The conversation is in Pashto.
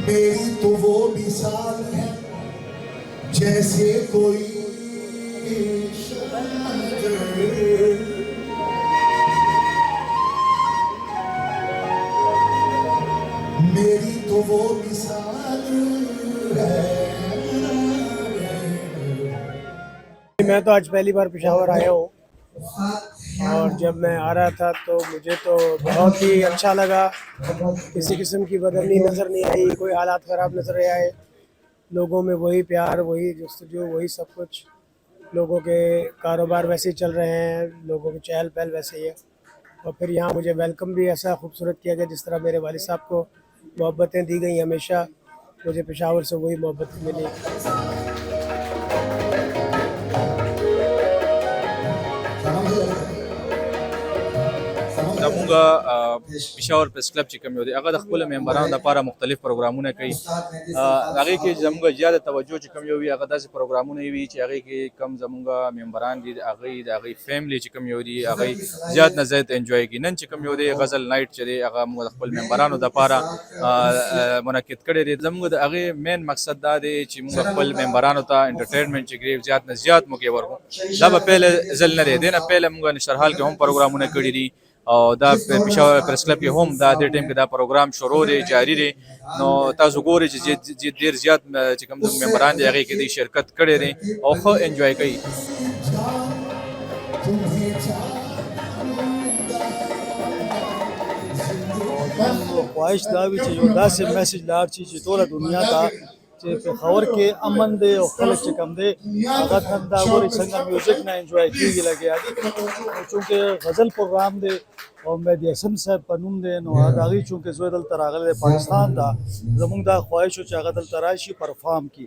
मेरी तो वो मिसाल है जैसे कोई शजर, मेरी तो वो मिसाल है। मैं तो आज पहली बार पेशावर आया हूँ और जब मैं आ रहा था तो मुझे तो बहुत ही अच्छा लगा। किसी किस्म की बदतमीजी नज़र नहीं आई, कोई हालात ख़राब नज़र नहीं आए। लोगों में वही प्यार, वही जस्तजू, वही सब कुछ। लोगों के कारोबार वैसे ही चल रहे हैं, लोगों की चहल पहल वैसे ही है। और फिर यहाँ मुझे वेलकम भी ऐसा खूबसूरत किया गया जिस तरह मेरे वालिद साहब को मोहब्बतें दी गई। हमेशा मुझे पेशावर से वही मोहब्बतें मिली। زمونږ پېښور پریس کلب چې کوم یو دی هغه د خپلو ممبرانو لپاره مختلف پروګرامونه کوي. هغې کې زموږ زیاته توجه چې کوم یو وي هغه داسې پروګرامونه وي چې هغې کې کم زموږ ممبران دي د هغوی فیملی چې کوم یو دي هغوی زیات نه زیات انجوای کوي. نن چې کوم یو دی غزل نایټ چې دی هغه موږ د خپل ممبرانو دپاره منعقد کړی دی. زموږ د هغې مین مقصد دا دی چې موږ خپل ممبرانو ته انټرټینمنټ چې کوي زیات نه زیات موږ یې ورکړو. دا به پیله ځل نه دی، دې نه پیله موږ نشرحال کې هم پروګرامونه کړي دي او دا پېښور پریس کلب کې هم دا دې ټایم کې دا پروګرام شروع دی، جاري دی. نو تاسو ګورئ چې ډېر زیات چې کوم زموږ ممبران دي هغې کې دوی شرکت کړی دی او ښه انجوای کوي. خواهش دا وي چې یو داسې میسج لاړ شي چې ټوله دنیا ته چې پېښور کې امن دی او خلک چې کم دی هغه نن دا ګوري څنګه میوزک نه انجوای کېږي لګیا دي. چونکې غزل پروګرام دی او مهدي حسن صاحب په نوم دی، نو د هغې چونکې زوی دلته راغلی دی پاکستان ته، زموږ دا خواهش و چې هغه دلته راشي پرفارم کړي.